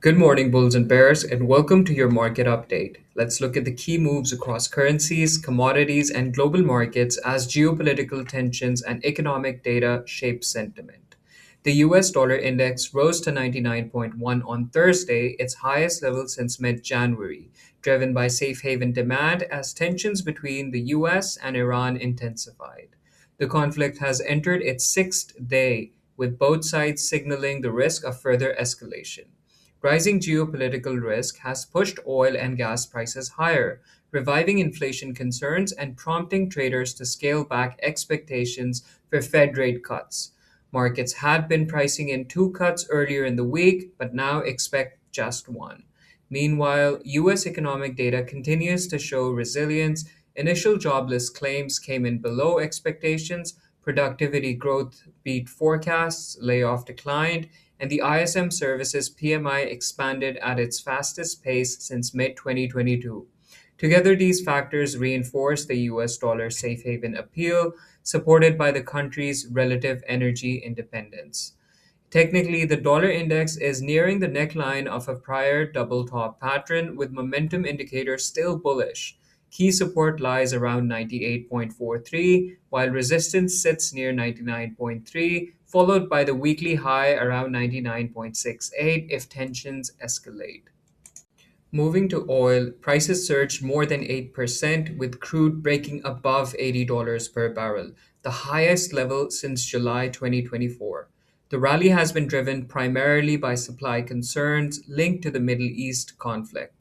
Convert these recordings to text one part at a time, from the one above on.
Good morning, bulls and bears, and welcome to your market update. Let's look at the key moves across currencies, commodities, and global markets as geopolitical tensions and economic data shape sentiment. The US dollar index rose to 99.1 on Thursday, its highest level since mid January, driven by safe haven demand as tensions between the US and Iran intensified. The conflict has entered its sixth day, with both sides signaling the risk of further escalation. Rising geopolitical risk has pushed oil and gas prices higher, reviving inflation concerns and prompting traders to scale back expectations for Fed rate cuts. Markets had been pricing in two cuts earlier in the week, but now expect just one. Meanwhile, US economic data continues to show resilience. Initial jobless claims came in below expectations, productivity growth beat forecasts, layoff declined, and the ISM Services PMI expanded at its fastest pace since mid 2022. Together, these factors reinforce the US dollar safe haven appeal, supported by the country's relative energy independence. Technically, the dollar index is nearing the neckline of a prior double top pattern, with momentum indicators still bullish. Key support lies around 98.43, while resistance sits near 99.3, followed by the weekly high around 99.68 if tensions escalate. Moving to oil, prices surged more than 8%, with crude breaking above $80 per barrel, the highest level since July 2024. The rally has been driven primarily by supply concerns linked to the Middle East conflict.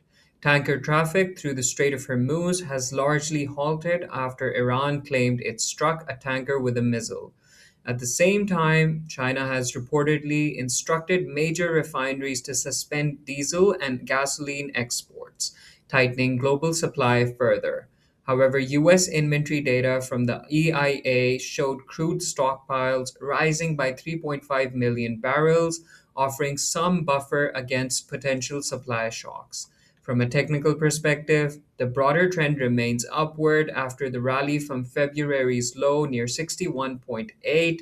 Tanker traffic through the Strait of Hormuz has largely halted after Iran claimed it struck a tanker with a missile. At the same time, China has reportedly instructed major refineries to suspend diesel and gasoline exports, tightening global supply further. However, US inventory data from the EIA showed crude stockpiles rising by 3.5 million barrels, offering some buffer against potential supply shocks. From a technical perspective, the broader trend remains upward after the rally from February's low near 61.8,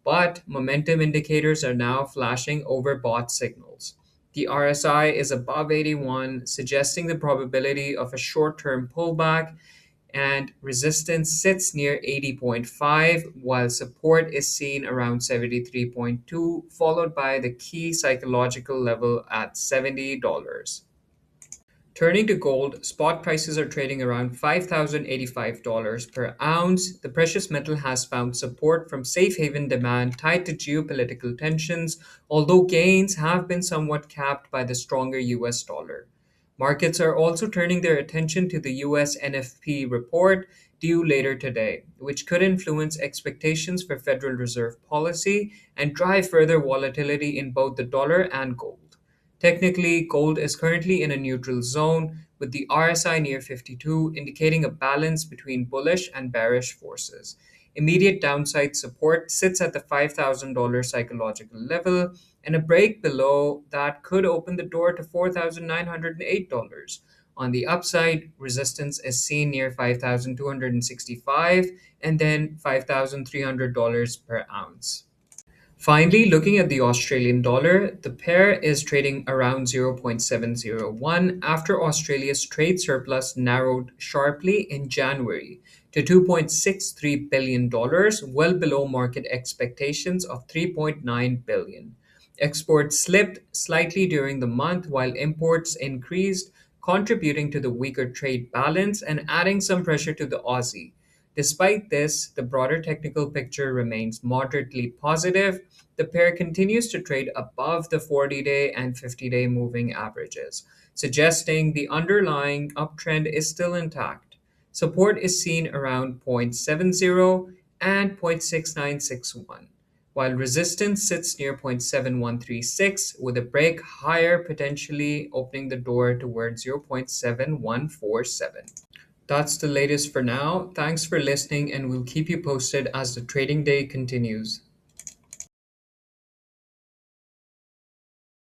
but momentum indicators are now flashing overbought signals. The RSI is above 81, suggesting the probability of a short term pullback, and resistance sits near 80.5, while support is seen around 73.2, followed by the key psychological level at $70. Turning to gold, spot prices are trading around $5,085 per ounce. The precious metal has found support from safe haven demand tied to geopolitical tensions, although gains have been somewhat capped by the stronger US dollar. Markets are also turning their attention to the US NFP report due later today, which could influence expectations for Federal Reserve policy and drive further volatility in both the dollar and gold. Technically, gold is currently in a neutral zone, with the RSI near 52, indicating a balance between bullish and bearish forces. Immediate downside support sits at the $5,000 psychological level, and a break below that could open the door to $4,908. On the upside, resistance is seen near 5,265 and then $5,300 per ounce. Finally, looking at the Australian dollar, the pair is trading around 0.701 after Australia's trade surplus narrowed sharply in January to $2.63 billion, dollars, well below market expectations of $3.9 billion. Exports slipped slightly during the month while imports increased, contributing to the weaker trade balance and adding some pressure to the Aussie. Despite this, the broader technical picture remains moderately positive. The pair continues to trade above the 40-day and 50-day moving averages, suggesting the underlying uptrend is still intact. Support is seen around 0.70 and 0.6961, while resistance sits near 0.7136 with a break higher potentially opening the door towards 0.7147. That's the latest for now. Thanks for listening, and we'll keep you posted as the trading day continues.